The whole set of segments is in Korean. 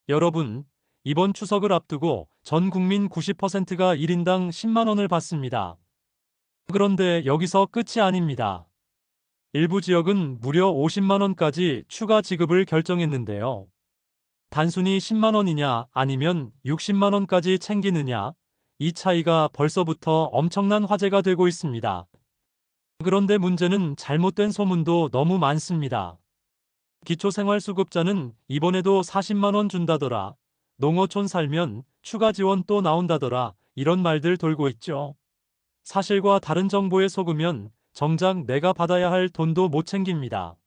여러분, 이번 추석을 앞두고 전 국민 90%가 1인당 10만 원을 받습니다. 그런데 여기서 끝이 아닙니다. 일부 지역은 무려 50만 원까지 추가 지급을 결정했는데요. 단순히 10만 원이냐 아니면 60만 원까지 챙기느냐, 이 차이가 벌써부터 엄청난 화제가 되고 있습니다. 그런데 문제는 잘못된 소문도 너무 많습니다. 기초생활수급자는 이번에도 40만 원 준다더라. 농어촌 살면 추가 지원 또 나온다더라. 이런 말들 돌고 있죠. 사실과 다른 정보에 속으면 정작 내가 받아야 할 돈도 못 챙깁니다.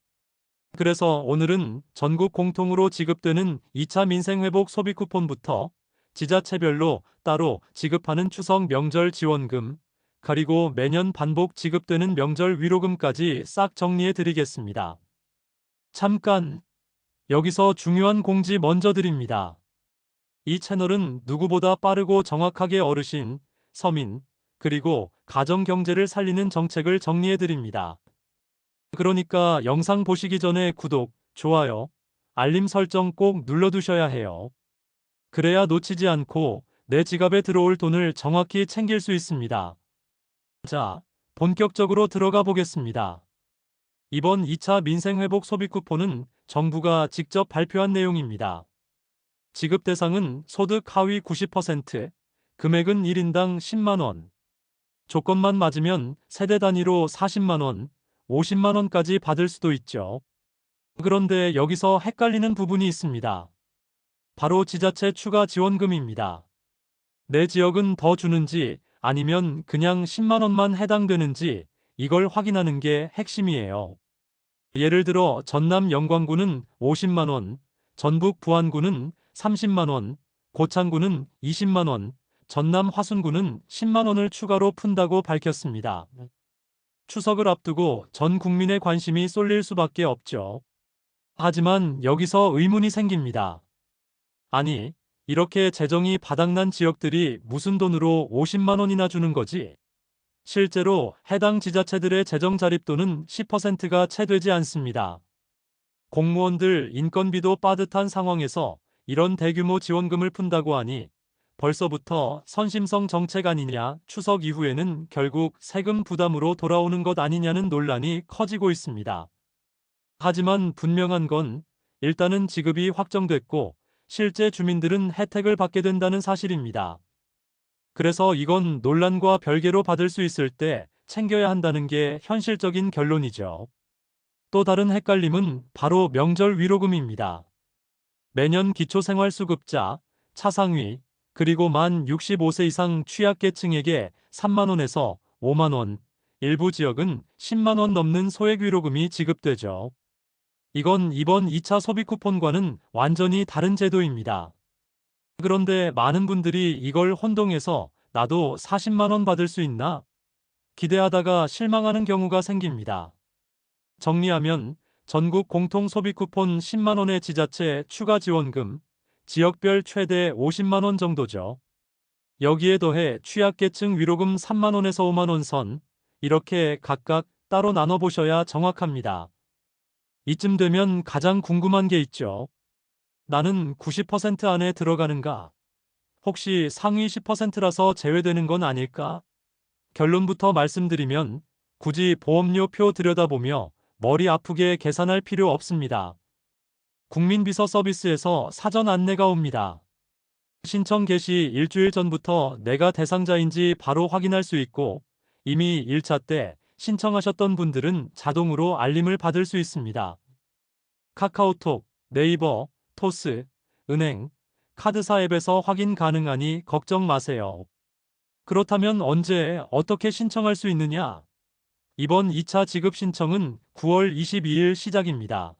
그래서 오늘은 전국 공통으로 지급되는 2차 민생회복 소비 쿠폰부터 지자체별로 따로 지급하는 추석 명절 지원금, 그리고 매년 반복 지급되는 명절 위로금까지 싹 정리해 드리겠습니다. 잠깐! 여기서 중요한 공지 먼저 드립니다. 이 채널은 누구보다 빠르고 정확하게 어르신, 서민, 그리고 가정 경제를 살리는 정책을 정리해 드립니다. 그러니까 영상 보시기 전에 구독, 좋아요, 알림 설정 꼭 눌러두셔야 해요. 그래야 놓치지 않고 내 지갑에 들어올 돈을 정확히 챙길 수 있습니다. 자, 본격적으로 들어가 보겠습니다. 이번 2차 민생회복 소비 쿠폰은 정부가 직접 발표한 내용입니다. 지급 대상은 소득 하위 90%, 금액은 1인당 10만 원. 조건만 맞으면 세대 단위로 40만 원, 50만 원까지 받을 수도 있죠. 그런데 여기서 헷갈리는 부분이 있습니다. 바로 지자체 추가 지원금입니다. 내 지역은 더 주는지 아니면 그냥 10만 원만 해당되는지 이걸 확인하는 게 핵심이에요. 예를 들어 전남 영광구는 50만 원, 전북 부안구는 30만 원, 고창구는 20만 원, 전남 화순구는 10만 원을 추가로 푼다고 밝혔습니다. 추석을 앞두고 전 국민의 관심이 쏠릴 수밖에 없죠. 하지만 여기서 의문이 생깁니다. 아니, 이렇게 재정이 바닥난 지역들이 무슨 돈으로 50만 원이나 주는 거지? 실제로 해당 지자체들의 재정 자립도는 10%가 채 되지 않습니다. 공무원들 인건비도 빠듯한 상황에서 이런 대규모 지원금을 푼다고 하니 벌써부터 선심성 정책 아니냐, 추석 이후에는 결국 세금 부담으로 돌아오는 것 아니냐는 논란이 커지고 있습니다. 하지만 분명한 건 일단은 지급이 확정됐고 실제 주민들은 혜택을 받게 된다는 사실입니다. 그래서 이건 논란과 별개로 받을 수 있을 때 챙겨야 한다는 게 현실적인 결론이죠. 또 다른 헷갈림은 바로 명절 위로금입니다. 매년 기초생활수급자, 차상위, 그리고 만 65세 이상 취약계층에게 3만 원에서 5만 원, 일부 지역은 10만 원 넘는 소액위로금이 지급되죠. 이건 이번 2차 소비 쿠폰과는 완전히 다른 제도입니다. 그런데 많은 분들이 이걸 혼동해서 나도 40만 원 받을 수 있나? 기대하다가 실망하는 경우가 생깁니다. 정리하면 전국 공통 소비 쿠폰 10만 원의 지자체 추가 지원금, 지역별 최대 50만 원 정도죠. 여기에 더해 취약계층 위로금 3만 원에서 5만 원 선, 이렇게 각각 따로 나눠보셔야 정확합니다. 이쯤 되면 가장 궁금한 게 있죠. 나는 90% 안에 들어가는가? 혹시 상위 10%라서 제외되는 건 아닐까? 결론부터 말씀드리면 굳이 보험료 표 들여다보며 머리 아프게 계산할 필요 없습니다. 국민비서 서비스에서 사전 안내가 옵니다. 신청 개시 일주일 전부터 내가 대상자인지 바로 확인할 수 있고 이미 1차 때 신청하셨던 분들은 자동으로 알림을 받을 수 있습니다. 카카오톡, 네이버, 토스, 은행, 카드사 앱에서 확인 가능하니 걱정 마세요. 그렇다면 언제 어떻게 신청할 수 있느냐? 이번 2차 지급 신청은 9월 22일 시작입니다.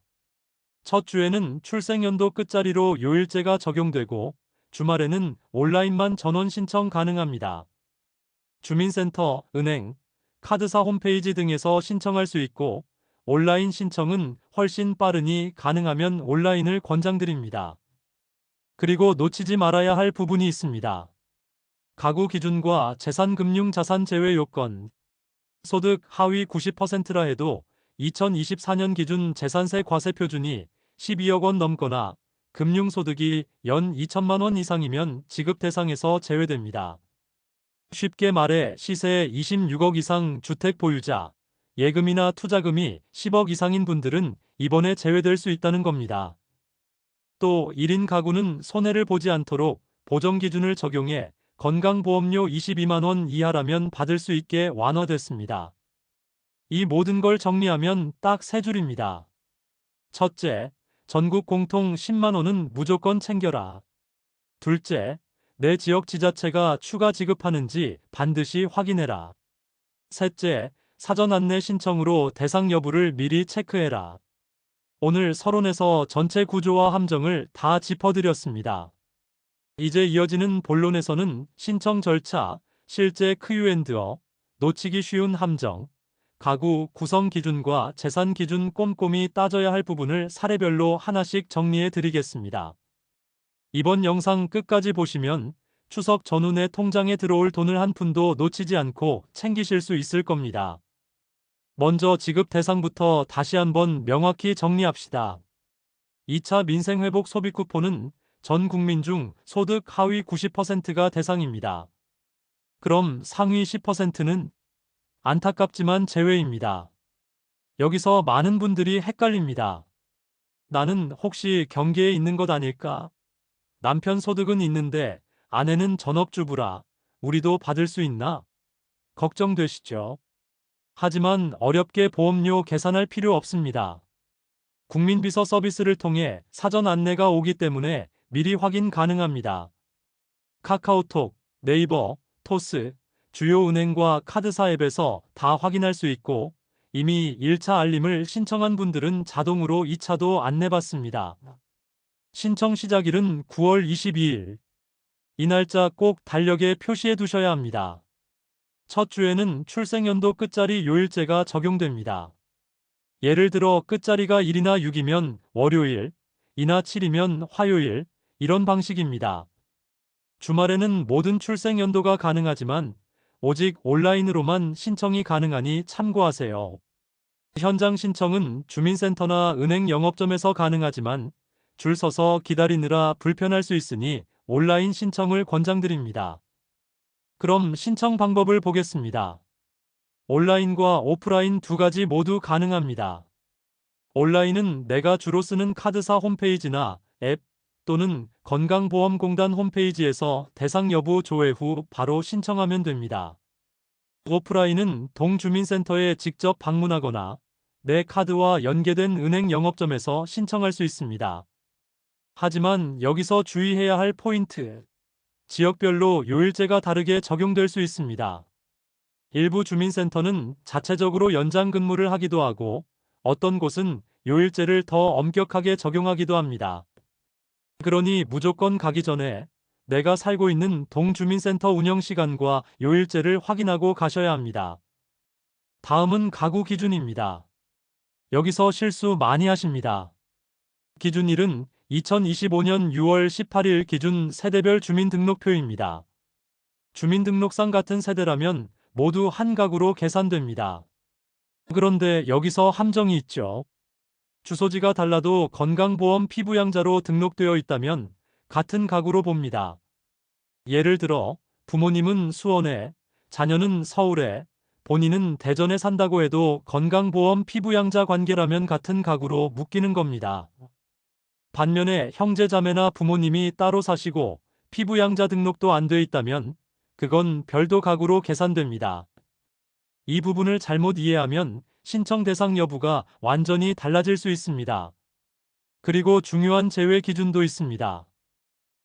첫 주에는 출생연도 끝자리로 요일제가 적용되고 주말에는 온라인만 전원 신청 가능합니다. 주민센터, 은행, 카드사 홈페이지 등에서 신청할 수 있고 온라인 신청은 훨씬 빠르니 가능하면 온라인을 권장드립니다. 그리고 놓치지 말아야 할 부분이 있습니다. 가구 기준과 재산금융자산 제외 요건. 소득 하위 90%라 해도 2024년 기준 재산세 과세 표준이 12억 원 넘거나 금융소득이 연 2천만 원 이상이면 지급 대상에서 제외됩니다. 쉽게 말해 시세 26억 이상 주택 보유자, 예금이나 투자금이 10억 이상인 분들은 이번에 제외될 수 있다는 겁니다. 또 1인 가구는 손해를 보지 않도록 보정 기준을 적용해 건강보험료 22만 원 이하라면 받을 수 있게 완화됐습니다. 이 모든 걸 정리하면 딱 세 줄입니다. 첫째, 전국 공통 10만 원은 무조건 챙겨라. 둘째, 내 지역 지자체가 추가 지급하는지 반드시 확인해라. 셋째, 사전 안내 신청으로 대상 여부를 미리 체크해라. 오늘 서론에서 전체 구조와 함정을 다 짚어드렸습니다. 이제 이어지는 본론에서는 신청 절차, 실제 크유앤드어, 놓치기 쉬운 함정, 가구 구성 기준과 재산 기준 꼼꼼히 따져야 할 부분을 사례별로 하나씩 정리해 드리겠습니다. 이번 영상 끝까지 보시면 추석 전후 내 통장에 들어올 돈을 한 푼도 놓치지 않고 챙기실 수 있을 겁니다. 먼저 지급 대상부터 다시 한번 명확히 정리합시다. 2차 민생회복 소비 쿠폰은 전 국민 중 소득 하위 90%가 대상입니다. 그럼 상위 10%는? 안타깝지만 제외입니다. 여기서 많은 분들이 헷갈립니다. 나는 혹시 경계에 있는 것 아닐까? 남편 소득은 있는데 아내는 전업주부라 우리도 받을 수 있나? 걱정되시죠? 하지만 어렵게 보험료 계산할 필요 없습니다. 국민비서 서비스를 통해 사전 안내가 오기 때문에 미리 확인 가능합니다. 카카오톡, 네이버, 토스, 주요 은행과 카드사 앱에서 다 확인할 수 있고 이미 1차 알림을 신청한 분들은 자동으로 2차도 안내받습니다. 신청 시작일은 9월 22일. 이 날짜 꼭 달력에 표시해 두셔야 합니다. 첫 주에는 출생연도 끝자리 요일제가 적용됩니다. 예를 들어 끝자리가 1이나 6이면 월요일, 2나 7이면 화요일, 이런 방식입니다. 주말에는 모든 출생연도가 가능하지만 오직 온라인으로만 신청이 가능하니 참고하세요. 현장 신청은 주민센터나 은행 영업점에서 가능하지만 줄 서서 기다리느라 불편할 수 있으니 온라인 신청을 권장드립니다. 그럼 신청 방법을 보겠습니다. 온라인과 오프라인 두 가지 모두 가능합니다. 온라인은 내가 주로 쓰는 카드사 홈페이지나 앱 또는 건강보험공단 홈페이지에서 대상 여부 조회 후 바로 신청하면 됩니다. 오프라인은 동주민센터에 직접 방문하거나 내 카드와 연계된 은행 영업점에서 신청할 수 있습니다. 하지만 여기서 주의해야 할 포인트. 지역별로 요일제가 다르게 적용될 수 있습니다. 일부 주민센터는 자체적으로 연장 근무를 하기도 하고 어떤 곳은 요일제를 더 엄격하게 적용하기도 합니다. 그러니 무조건 가기 전에 내가 살고 있는 동주민센터 운영 시간과 요일제를 확인하고 가셔야 합니다. 다음은 가구 기준입니다. 여기서 실수 많이 하십니다. 기준일은 2025년 6월 18일 기준 세대별 주민등록표입니다. 주민등록상 같은 세대라면 모두 한 가구로 계산됩니다. 그런데 여기서 함정이 있죠. 주소지가 달라도 건강보험 피부양자로 등록되어 있다면 같은 가구로 봅니다. 예를 들어 부모님은 수원에, 자녀는 서울에, 본인은 대전에 산다고 해도 건강보험 피부양자 관계라면 같은 가구로 묶이는 겁니다. 반면에 형제자매나 부모님이 따로 사시고 피부양자 등록도 안 돼 있다면 그건 별도 가구로 계산됩니다. 이 부분을 잘못 이해하면 신청 대상 여부가 완전히 달라질 수 있습니다. 그리고 중요한 제외 기준도 있습니다.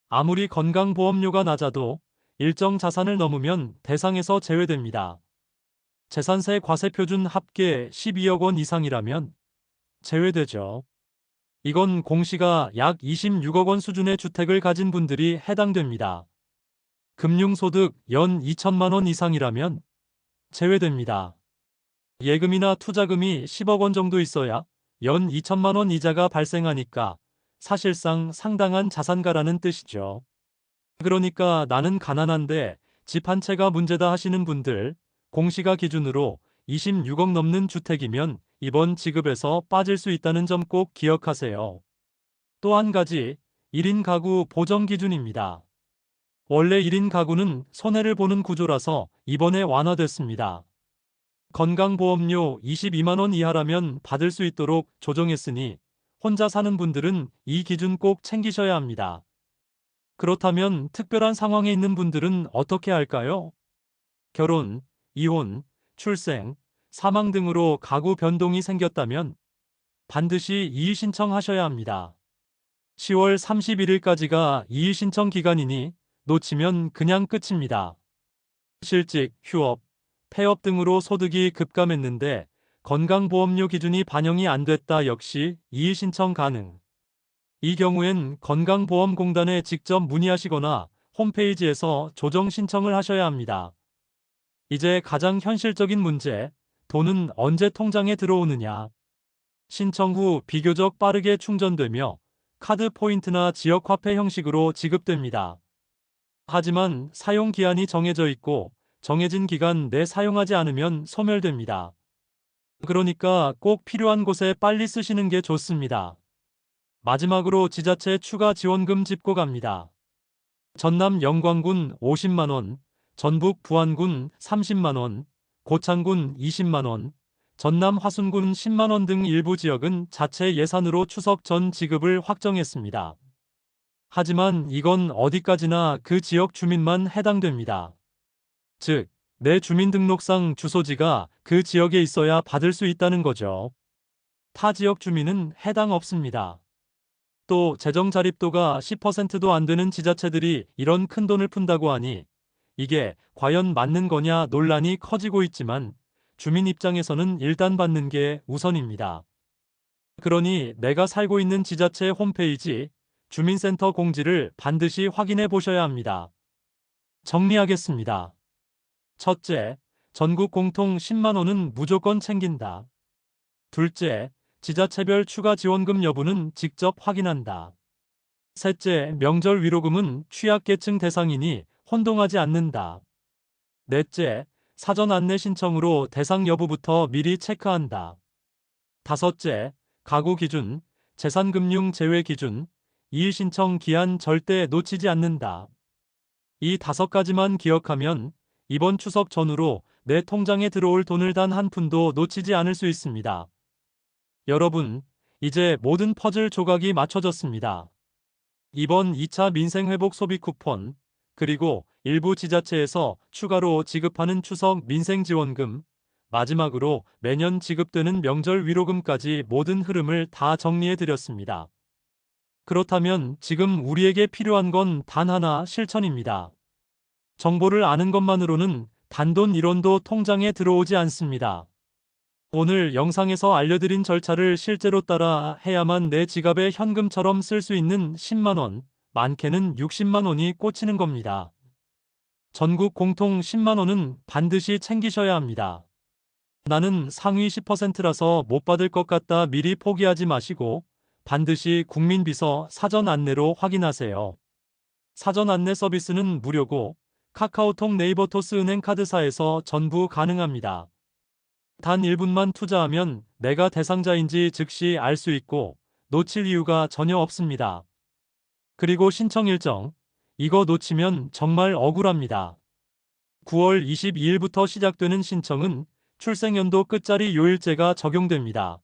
아무리 건강보험료가 낮아도 일정 자산을 넘으면 대상에서 제외됩니다. 재산세 과세표준 합계 12억 원 이상이라면 제외되죠. 이건 공시가 약 26억 원 수준의 주택을 가진 분들이 해당됩니다. 금융소득 연 2천만 원 이상이라면 제외됩니다. 예금이나 투자금이 10억 원 정도 있어야 연 2천만 원 이자가 발생하니까 사실상 상당한 자산가라는 뜻이죠. 그러니까 나는 가난한데 집 한 채가 문제다 하시는 분들, 공시가 기준으로 26억 넘는 주택이면 이번 지급에서 빠질 수 있다는 점 꼭 기억하세요. 또 한 가지, 1인 가구 보정 기준입니다. 원래 1인 가구는 손해를 보는 구조라서 이번에 완화됐습니다. 건강보험료 22만 원 이하라면 받을 수 있도록 조정했으니 혼자 사는 분들은 이 기준 꼭 챙기셔야 합니다. 그렇다면 특별한 상황에 있는 분들은 어떻게 할까요? 결혼, 이혼, 출생, 사망 등으로 가구 변동이 생겼다면 반드시 이의 신청하셔야 합니다. 10월 31일까지가 이의 신청 기간이니 놓치면 그냥 끝입니다. 실직, 휴업, 폐업 등으로 소득이 급감했는데 건강보험료 기준이 반영이 안 됐다 역시 이의 신청 가능. 이 경우엔 건강보험공단에 직접 문의하시거나 홈페이지에서 조정 신청을 하셔야 합니다. 이제 가장 현실적인 문제, 돈은 언제 통장에 들어오느냐. 신청 후 비교적 빠르게 충전되며 카드 포인트나 지역화폐 형식으로 지급됩니다. 하지만 사용 기한이 정해져 있고 정해진 기간 내 사용하지 않으면 소멸됩니다. 그러니까 꼭 필요한 곳에 빨리 쓰시는 게 좋습니다. 마지막으로 지자체 추가 지원금 짚고 갑니다. 전남 영광군 50만 원, 전북 부안군 30만 원, 고창군 20만 원, 전남 화순군 10만 원 등 일부 지역은 자체 예산으로 추석 전 지급을 확정했습니다. 하지만 이건 어디까지나 그 지역 주민만 해당됩니다. 즉, 내 주민등록상 주소지가 그 지역에 있어야 받을 수 있다는 거죠. 타 지역 주민은 해당 없습니다. 또 재정 자립도가 10%도 안 되는 지자체들이 이런 큰 돈을 푼다고 하니 이게 과연 맞는 거냐 논란이 커지고 있지만 주민 입장에서는 일단 받는 게 우선입니다. 그러니 내가 살고 있는 지자체 홈페이지, 주민센터 공지를 반드시 확인해 보셔야 합니다. 정리하겠습니다. 첫째, 전국 공통 10만 원은 무조건 챙긴다. 둘째, 지자체별 추가 지원금 여부는 직접 확인한다. 셋째, 명절 위로금은 취약계층 대상이니 혼동하지 않는다. 넷째, 사전 안내 신청으로 대상 여부부터 미리 체크한다. 다섯째, 가구 기준, 재산금융 제외 기준, 이의 신청 기한 절대 놓치지 않는다. 이 5가지만 기억하면 이번 추석 전후로 내 통장에 들어올 돈을 단 한 푼도 놓치지 않을 수 있습니다. 여러분, 이제 모든 퍼즐 조각이 맞춰졌습니다. 이번 2차 민생회복 소비 쿠폰, 그리고 일부 지자체에서 추가로 지급하는 추석 민생지원금, 마지막으로 매년 지급되는 명절 위로금까지 모든 흐름을 다 정리해 드렸습니다. 그렇다면 지금 우리에게 필요한 건 단 하나, 실천입니다. 정보를 아는 것만으로는 단돈 1원도 통장에 들어오지 않습니다. 오늘 영상에서 알려드린 절차를 실제로 따라 해야만 내 지갑에 현금처럼 쓸 수 있는 10만 원, 많게는 60만 원이 꽂히는 겁니다. 전국 공통 10만 원은 반드시 챙기셔야 합니다. 나는 상위 10%라서 못 받을 것 같다 미리 포기하지 마시고 반드시 국민비서 사전 안내로 확인하세요. 사전 안내 서비스는 무료고 카카오톡 네이버토스 은행카드사에서 전부 가능합니다. 단 1분만 투자하면 내가 대상자인지 즉시 알 수 있고 놓칠 이유가 전혀 없습니다. 그리고 신청 일정, 이거 놓치면 정말 억울합니다. 9월 22일부터 시작되는 신청은 출생연도 끝자리 요일제가 적용됩니다.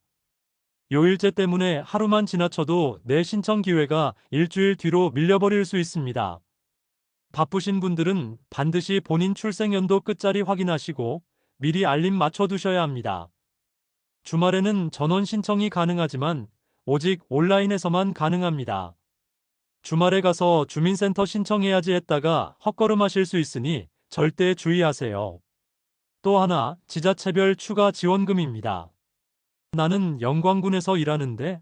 요일제 때문에 하루만 지나쳐도 내 신청 기회가 일주일 뒤로 밀려버릴 수 있습니다. 바쁘신 분들은 반드시 본인 출생연도 끝자리 확인하시고 미리 알림 맞춰두셔야 합니다. 주말에는 전원 신청이 가능하지만 오직 온라인에서만 가능합니다. 주말에 가서 주민센터 신청해야지 했다가 헛걸음하실 수 있으니 절대 주의하세요. 또 하나, 지자체별 추가 지원금입니다. 나는 영광군에서 일하는데,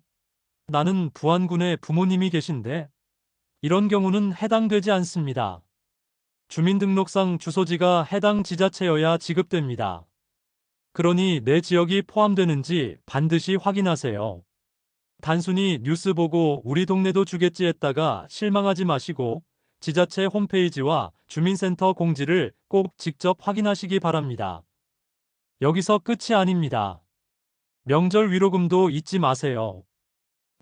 나는 부안군에 부모님이 계신데, 이런 경우는 해당되지 않습니다. 주민등록상 주소지가 해당 지자체여야 지급됩니다. 그러니 내 지역이 포함되는지 반드시 확인하세요. 단순히 뉴스 보고 우리 동네도 주겠지 했다가 실망하지 마시고 지자체 홈페이지와 주민센터 공지를 꼭 직접 확인하시기 바랍니다. 여기서 끝이 아닙니다. 명절 위로금도 잊지 마세요.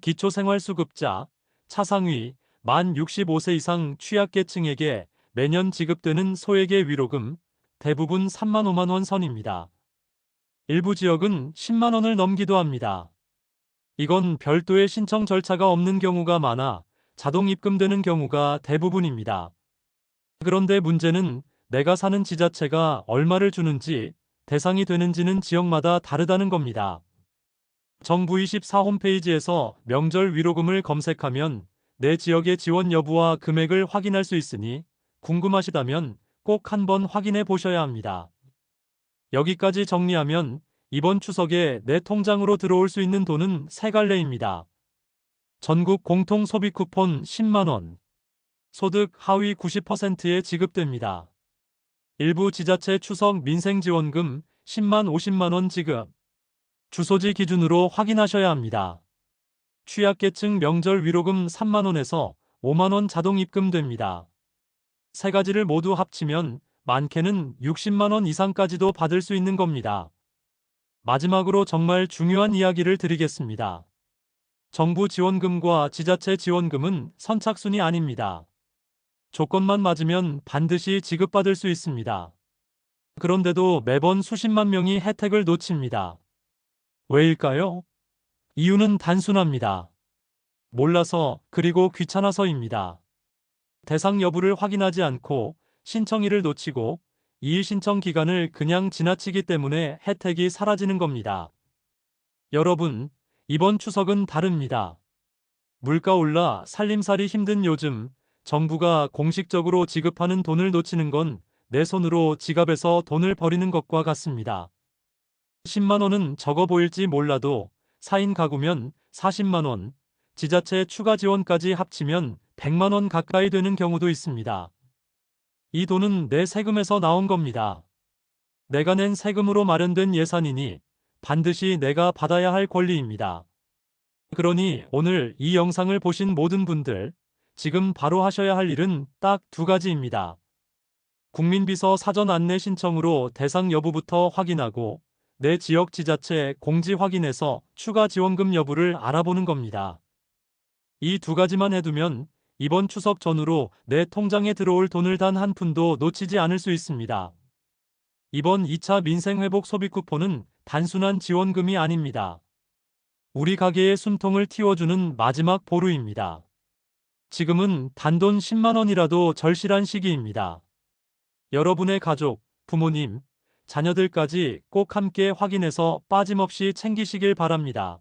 기초생활수급자, 차상위, 만 65세 이상 취약계층에게 매년 지급되는 소액의 위로금 대부분 3만 5만 원 선입니다. 일부 지역은 10만 원을 넘기도 합니다. 이건 별도의 신청 절차가 없는 경우가 많아 자동 입금되는 경우가 대부분입니다. 그런데 문제는 내가 사는 지자체가 얼마를 주는지 대상이 되는지는 지역마다 다르다는 겁니다. 정부 24 홈페이지에서 명절 위로금을 검색하면 내 지역의 지원 여부와 금액을 확인할 수 있으니 궁금하시다면 꼭 한번 확인해 보셔야 합니다. 여기까지 정리하면 이번 추석에 내 통장으로 들어올 수 있는 돈은 세 갈래입니다. 전국 공통 소비 쿠폰 10만 원. 소득 하위 90%에 지급됩니다. 일부 지자체 추석 민생지원금 10만 50만 원 지급. 주소지 기준으로 확인하셔야 합니다. 취약계층 명절 위로금 3만 원에서 5만 원 자동 입금됩니다. 세 가지를 모두 합치면 많게는 60만 원 이상까지도 받을 수 있는 겁니다. 마지막으로 정말 중요한 이야기를 드리겠습니다. 정부 지원금과 지자체 지원금은 선착순이 아닙니다. 조건만 맞으면 반드시 지급받을 수 있습니다. 그런데도 매번 수십만 명이 혜택을 놓칩니다. 왜일까요? 이유는 단순합니다. 몰라서 그리고 귀찮아서입니다. 대상 여부를 확인하지 않고 신청일을 놓치고 이의 신청 기간을 그냥 지나치기 때문에 혜택이 사라지는 겁니다. 여러분, 이번 추석은 다릅니다. 물가 올라 살림살이 힘든 요즘 정부가 공식적으로 지급하는 돈을 놓치는 건 내 손으로 지갑에서 돈을 버리는 것과 같습니다. 10만 원은 적어 보일지 몰라도 4인 가구면 40만 원, 지자체 추가 지원까지 합치면 100만 원 가까이 되는 경우도 있습니다. 이 돈은 내 세금에서 나온 겁니다. 내가 낸 세금으로 마련된 예산이니 반드시 내가 받아야 할 권리입니다. 그러니 오늘 이 영상을 보신 모든 분들, 지금 바로 하셔야 할 일은 딱 두 가지입니다. 국민비서 사전 안내 신청으로 대상 여부부터 확인하고 내 지역 지자체 공지 확인해서 추가 지원금 여부를 알아보는 겁니다. 이 두 가지만 해두면 이번 추석 전후로 내 통장에 들어올 돈을 단 한 푼도 놓치지 않을 수 있습니다. 이번 2차 민생회복 소비 쿠폰은 단순한 지원금이 아닙니다. 우리 가게의 숨통을 틔워주는 마지막 보루입니다. 지금은 단돈 10만 원이라도 절실한 시기입니다. 여러분의 가족, 부모님, 자녀들까지 꼭 함께 확인해서 빠짐없이 챙기시길 바랍니다.